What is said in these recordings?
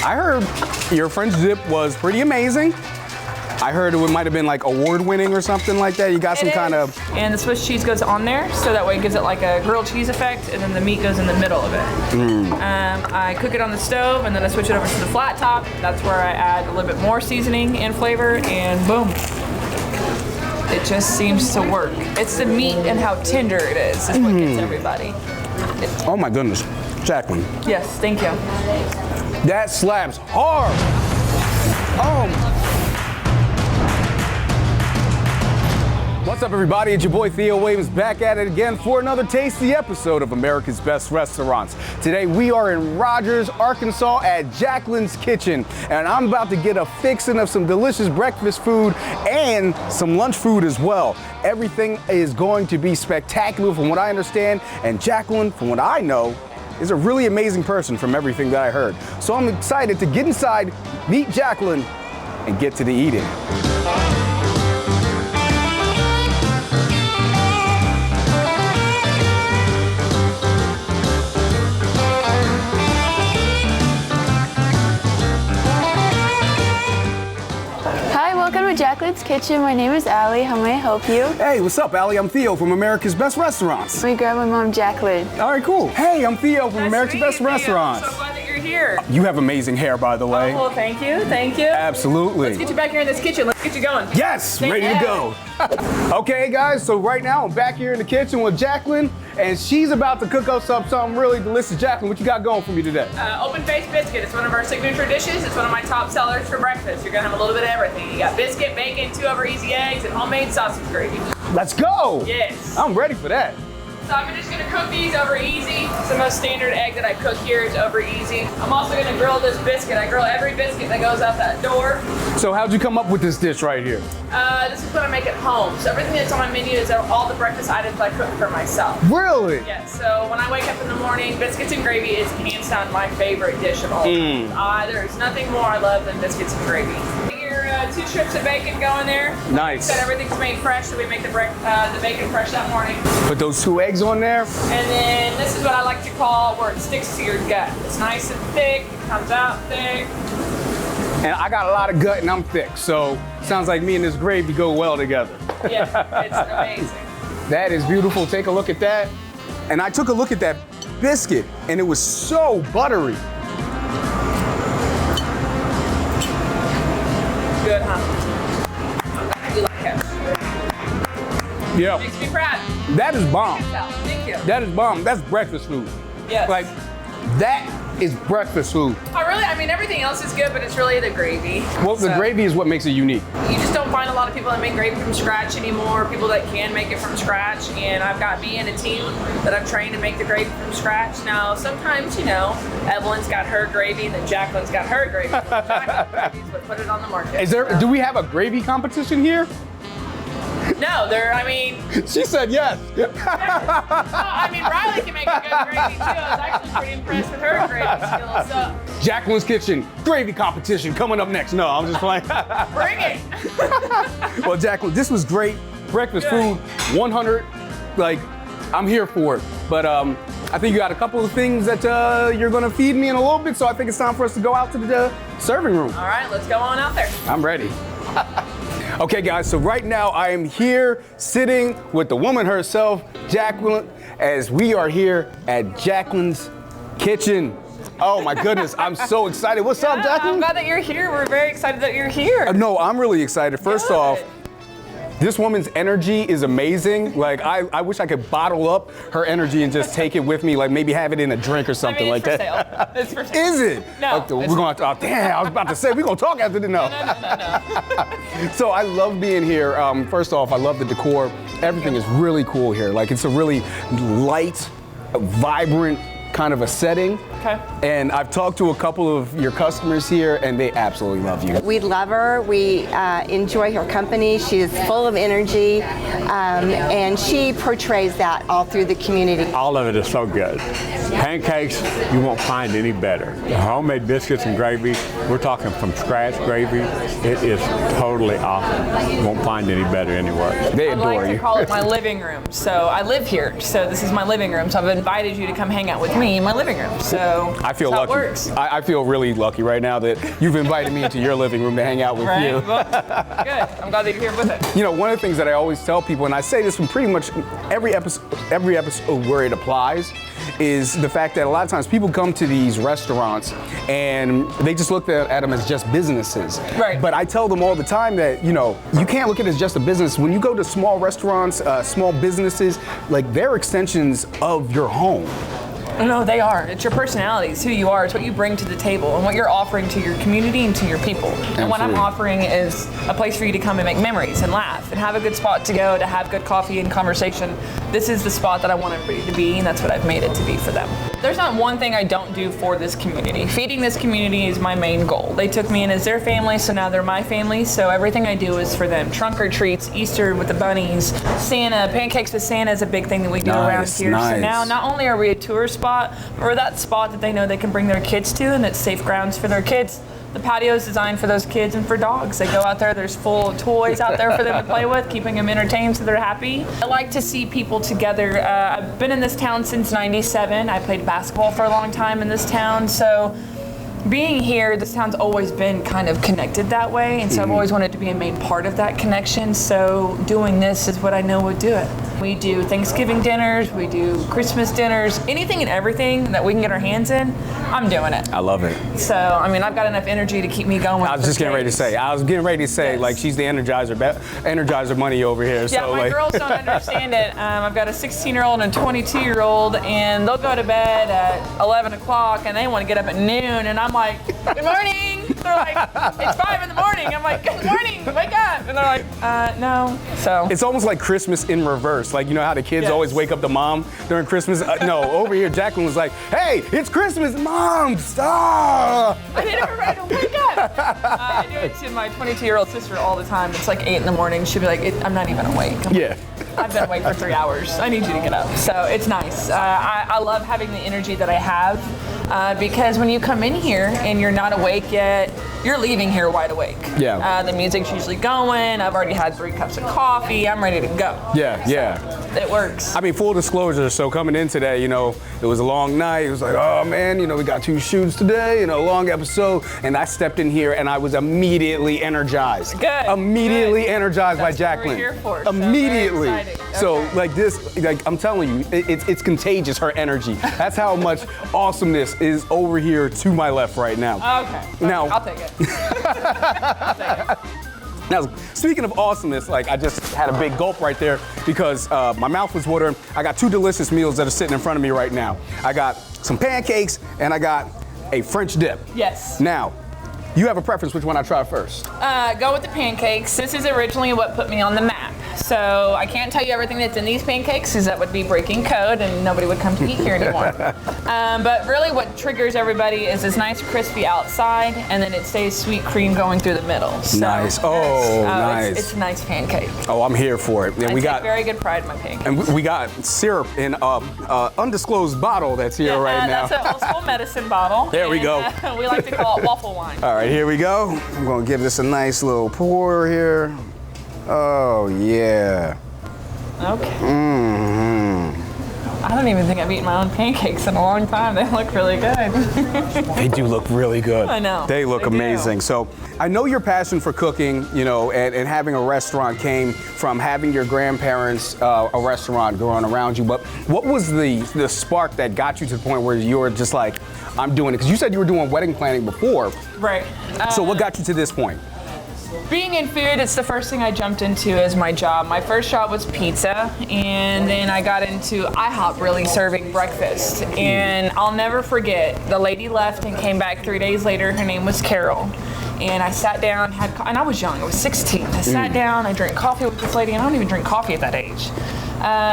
I heard your French dip was pretty amazing. I heard it might have been like award-winning or something like that. You got some kind of... And the Swiss cheese goes on there, so that way it gives it like a grilled cheese effect, and then the meat goes in the middle of it. I cook it on the stove, and then I switch it over to the flat top. That's where I add a little bit more seasoning and flavor, and boom. It just seems to work. It's the meat and how tender it is what gets everybody. Oh my goodness, Jaclyn. Yes, thank you. That slaps hard. Oh. What's up, everybody? It's your boy Theo Williams back at it again for another tasty episode of America's Best Restaurants. Today we are in Rogers, Arkansas at Jaclyn's Kitchen, and I'm about to get a fixin' of some delicious breakfast food and some lunch food as well. Everything is going to be spectacular from what I understand, and Jaclyn, from what I know, is a really amazing person from everything that I heard. So I'm excited to get inside, meet Jaclyn, and get to the eating. Welcome to Jaclyn's Kitchen. My name is Allie. How may I help you? Hey, what's up, Allie? I'm Theo from America's Best Restaurants. Let me grab my mom, Jaclyn. All right, cool. Hey, I'm Theo from America's Best Restaurants. I'm so glad that you're here. You have amazing hair, by the way. Oh, well, thank you. Thank you. Absolutely. Let's get you back here in this kitchen. Let's get you going. Yes, ready to go. Okay, guys, so right now I'm back here in the kitchen with Jaclyn, and she's about to cook us up something really delicious. Jaclyn, what you got going for me today? Open-faced biscuit. It's one of our signature dishes. It's one of my top sellers for breakfast. You're gonna have a little bit of everything. You got biscuit, bacon, 2 over easy eggs, and homemade sausage gravy. Let's go. Yes. I'm ready for that. So I'm just gonna cook these over easy. It's the most standard egg that I cook here is over easy. I'm also gonna grill this biscuit. I grill every biscuit that goes out that door. So how'd you come up with this dish right here? This is what I make at home. So everything that's on my menu is all the breakfast items I cook for myself. Really? Yes, so when I wake up in the morning, biscuits and gravy is hands down my favorite dish of all time. There's nothing more I love than biscuits and gravy. Your 2 strips of bacon go in there. Nice. Said everything's made fresh, so we make the bacon fresh that morning. Put those 2 eggs on there. And then this is what I like to call where it sticks to your gut. It's nice and thick, it comes out thick. And I got a lot of gut and I'm thick, so sounds like me and this gravy go well together. Yeah, it's amazing. That is beautiful. Take a look at that. And I took a look at that biscuit, and it was so buttery. Good, huh? You like it? Yeah. Makes me proud. That is bomb. Thank you. That is bomb. That's breakfast food. Yes. Like, that is breakfast food. Oh, really? I mean, everything else is good, but it's really the gravy. Well, the gravy is what makes it unique. You just don't find a lot of people that make gravy from scratch anymore, people that can make it from scratch, and I've got me and a team that I've trained to make the gravy from scratch. Now, sometimes, you know, Evelyn's got her gravy, and then Jaclyn's got her gravy. Jaclyn's gravy is what put it on the market. Is there? Do we have a gravy competition here? No, I mean... She said yes. Well, I mean, Riley can make a good gravy, too. I was actually pretty impressed with her gravy skills. So. Jaclyn's Kitchen, gravy competition coming up next. No, I'm just playing. Bring it. Well, Jaclyn, this was great. Breakfast food, 100. Like, I'm here for it. But I think you got a couple of things that you're going to feed me in a little bit, so I think it's time for us to go out to the serving room. All right, let's go on out there. I'm ready. Okay, guys, so right now I am here sitting with the woman herself, Jaclyn, as we are here at Jaclyn's Kitchen. Oh my goodness, I'm so excited. What's up, Jaclyn? I'm glad that you're here. We're very excited that you're here. No, I'm really excited. First off, this woman's energy is amazing. Like, I wish I could bottle up her energy and just take it with me, like maybe have it in a drink or something like that. It's for sale. Is it? No. Okay, we're going to, damn, I was about to say, we're going to talk after the no. No. So I love being here. First off, I love the decor. Everything is really cool here. Like, it's a really light, vibrant kind of a setting. Okay. And I've talked to a couple of your customers here, and they absolutely love you. We love her. We enjoy her company. She is full of energy, and she portrays that all through the community. All of it is so good. Pancakes, you won't find any better. The homemade biscuits and gravy, we're talking from scratch gravy. It is totally awesome. You won't find any better anywhere. They I adore like to you. call it my living room. So I live here. So this is my living room. So I've invited you to come hang out with me in my living room. So So I feel that's how lucky. it works. I feel really lucky right now that you've invited me into your living room to hang out with Right? you. Well, good. I'm glad that you're here with it. You know, one of the things that I always tell people, and I say this from pretty much every episode where it applies, is the fact that a lot of times people come to these restaurants and they just look at them as just businesses. Right. But I tell them all the time that, you know, you can't look at it as just a business. When you go to small restaurants, small businesses, like they're extensions of your home. No, they are. It's your personality. It's who you are. It's what you bring to the table and what you're offering to your community and to your people. And what I'm offering is a place for you to come and make memories and laugh and have a good spot to go, to have good coffee and conversation. This is the spot that I want everybody to be, and that's what I've made it to be for them. There's not one thing I don't do for this community. Feeding this community is my main goal. They took me in as their family, so now they're my family, so everything I do is for them. Trunk or treats, Easter with the bunnies, Santa, Pancakes with Santa is a big thing that we do around here. Nice. So now not only are we a tour spot, or that spot that they know they can bring their kids to and it's safe grounds for their kids. The patio is designed for those kids and for dogs. They go out there, there's full of toys out there for them to play with, keeping them entertained so they're happy. I like to see people together. I've been in this town since '97. I played basketball for a long time in this town, so being here, this town's always been kind of connected that way, and so I've always wanted to be a main part of that connection, so doing this is what I know would do it. We do Thanksgiving dinners, we do Christmas dinners, anything and everything that we can get our hands in, I'm doing it. I love it. So, I mean, I've got enough energy to keep me going. I was just getting ready to say, Yes. like she's the energizer money over here. Yeah, so my like, girls don't understand it. I've got a 16-year-old and a 22-year-old, and they'll go to bed at 11 o'clock, and they want to get up at noon, and I'm like, good morning. They're like, it's 5 in the morning. I'm like, good morning, wake up. And they're like, no. So it's almost like Christmas in reverse. Like, you know how the kids Yes. always wake up the mom during Christmas? No, over here, Jaclyn was like, hey, it's Christmas, Mom, stop. I need everybody to wake up. I do it to my 22-year-old sister all the time. It's like 8 in the morning. She'll be like, I'm not even awake. I'm Yeah. I've been awake for 3 hours. I need you to get up. So it's nice. I love having the energy that I have because when you come in here and you're not awake yet, you're leaving here wide awake. Yeah. The music's usually going. I've already had 3 cups of coffee. I'm ready to go. Yeah, So yeah. it works. I mean, full disclosure, so coming in today, you know, it was a long night. It was like, oh man, you know, we got 2 shoots today, you know, long episode. And I stepped in here and I was immediately energized. Good. Immediately Good. energized That's by what we're Jaclyn. here for, so very Immediately. exciting. So Okay. like this, like I'm telling you, it's contagious, her energy. That's how much awesomeness is over here to my left right now. Okay. Now- I'll take it. Now, speaking of awesomeness, like I just had a big gulp right there because my mouth was watering. I got 2 delicious meals that are sitting in front of me right now. I got some pancakes and I got a French dip. Yes. Now, you have a preference which one I try first? Go with the pancakes. This is originally what put me on the map. So I can't tell you everything that's in these pancakes because that would be breaking code and nobody would come to eat here anymore. But really what triggers everybody is this nice crispy outside and then it stays sweet cream going through the middle. So Nice. Oh, nice. It's a nice pancake. Oh, I'm here for it. And I we take got very good pride in my pancakes. and we got syrup in undisclosed bottle that's here right now. That's an old school medicine bottle. There we and, go. We like to call it waffle wine. All right, here we go. I'm gonna give this a nice little pour here. Oh yeah. Okay. Mm-hmm. I don't even think I've eaten my own pancakes in a long time. They look really good. They do look really good. I know. They look They do. amazing. So I know your passion for cooking, you know, and having a restaurant came from having your grandparents a restaurant growing around you. But what was the spark that got you to the point where you were just like, I'm doing it? Because you said you were doing wedding planning before. Right. So what got you to this point? Being in food, it's the first thing I jumped into as my job. My first job was pizza, and then I got into IHOP, really serving breakfast. And I'll never forget, the lady left and came back 3 days later. Her name was Carol. And I sat down, and I was young, I was 16. I sat down, I drank coffee with this lady, and I don't even drink coffee at that age.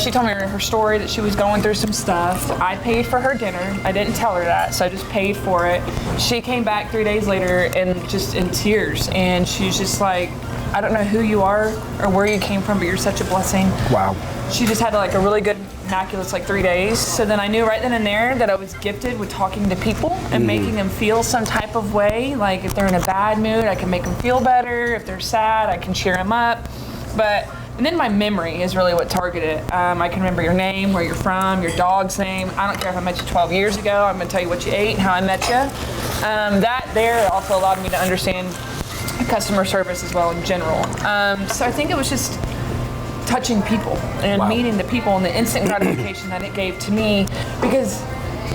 She told me her story that she was going through some stuff. I paid for her dinner. I didn't tell her that, so I just paid for it. She came back 3 days later and just in tears, and she's just like, I don't know who you are or where you came from, but you're such a blessing. Wow. She just had like a really good immaculate 3 days. So then I knew right then and there that I was gifted with talking to people and making them feel some type of way. Like if they're in a bad mood, I can make them feel better. If they're sad, I can cheer them up. But And then my memory is really what targeted it. I can remember your name, where you're from, your dog's name. I don't care if I met you 12 years ago. I'm gonna tell you what you ate and how I met you. That there also allowed me to understand customer service as well in general. So I think it was just touching people and meeting the people and the instant gratification that it gave to me, because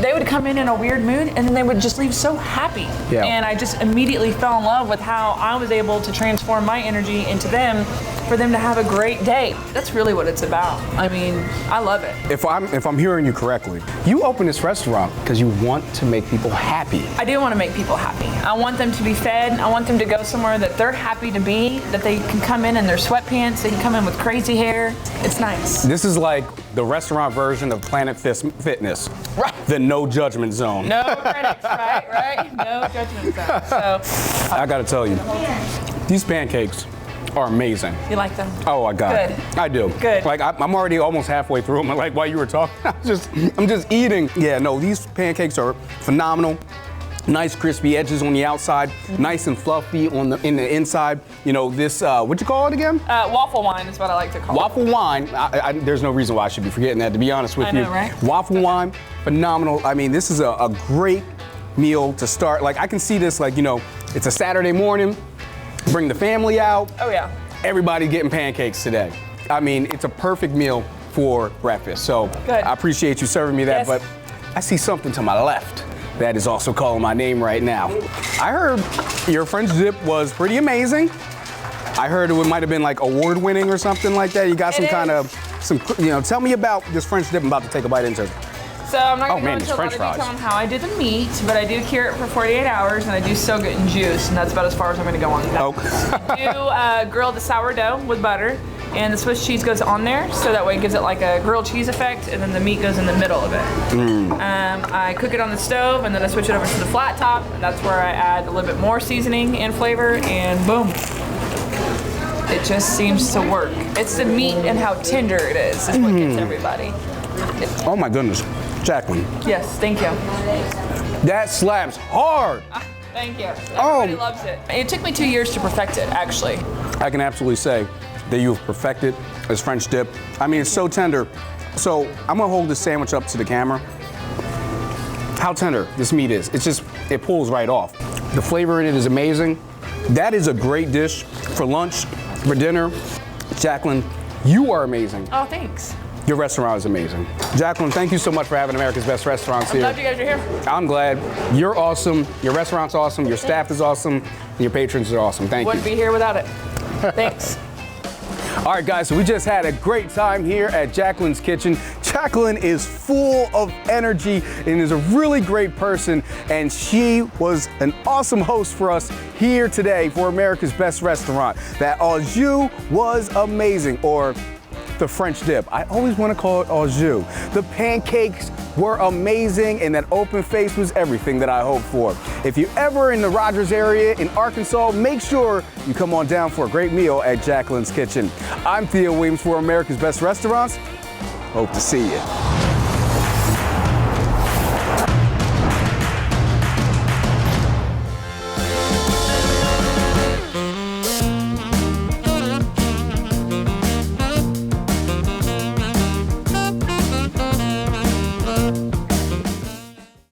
they would come in a weird mood and then they would just leave so happy. Yeah. And I just immediately fell in love with how I was able to transform my energy into them for them to have a great day. That's really what it's about. I mean, I love it. If I'm hearing you correctly, you opened this restaurant because you want to make people happy. I do want to make people happy. I want them to be fed. I want them to go somewhere that they're happy to be, that they can come in their sweatpants, they can come in with crazy hair. It's nice. This is like the restaurant version of Planet Fitness. Right. The no judgment zone. No critics, right? No judgment zone. So, I gotta tell you, these pancakes are amazing. you like them? Oh, I got it. Good. I do. Good. Like I'm already almost halfway through them. Like while you were talking, I'm just eating. Yeah, no, these pancakes are phenomenal. Nice crispy edges on the outside, nice and fluffy in the inside. You know, this, what you call it again? Waffle wine is what I like to call it. Waffle wine. There's no reason why I should be forgetting that, to be honest with you. I know, right? Waffle wine, phenomenal. I mean, this is a great meal to start. Like, I can see this, like, you know, it's a Saturday morning, bring the family out. Oh, yeah. Everybody getting pancakes today. I mean, it's a perfect meal for breakfast. So Good. I appreciate you serving me that, Yes. but I see something to my left that is also calling my name right now. I heard your French dip was pretty amazing. I heard it might have been like award winning or something like that. You got some kind of, tell me about this French dip I'm about to take a bite into. So I'm not Oh, going to man, go these into a lot French of fries. detail on how I do the meat, but I do cure it for 48 hours, and I do soak it in juice, and that's about as far as I'm going to go on that. Oh. I do grill the sourdough with butter, and the Swiss cheese goes on there, so that way it gives it like a grilled cheese effect, and then the meat goes in the middle of it. I cook it on the stove, and then I switch it over to the flat top, and that's where I add a little bit more seasoning and flavor, and boom. It just seems to work. It's the meat and how tender it is what gets everybody. Oh my goodness, Jaclyn, Yes, thank you. that slaps hard. Thank you. Everybody loves it. It took me 2 years to perfect it, actually. I can absolutely say that you've perfected this French dip. I mean, it's so tender. So I'm gonna hold this sandwich up to the camera. How tender this meat is. It pulls right off. The flavor in it is amazing. That is a great dish for lunch, for dinner. Jaclyn, you are amazing. Oh, thanks. Your restaurant is amazing. Jaclyn, thank you so much for having America's Best Restaurants I'm here. glad you guys are here. I'm glad. You're awesome. Your restaurant's awesome. Your staff is awesome. And your patrons are awesome. Thank you. Wouldn't be here without it. Thanks. All right, guys, so we just had a great time here at Jaclyn's Kitchen. Jaclyn is full of energy and is a really great person, and she was an awesome host for us here today for America's Best Restaurant. That au jus was amazing, or the French dip. I always want to call it au jus. The pancakes were amazing, and that open face was everything that I hoped for. If you're ever in the Rogers area in Arkansas, make sure you come on down for a great meal at Jaclyn's Kitchen. I'm Theo Williams for America's Best Restaurants. Hope to see you.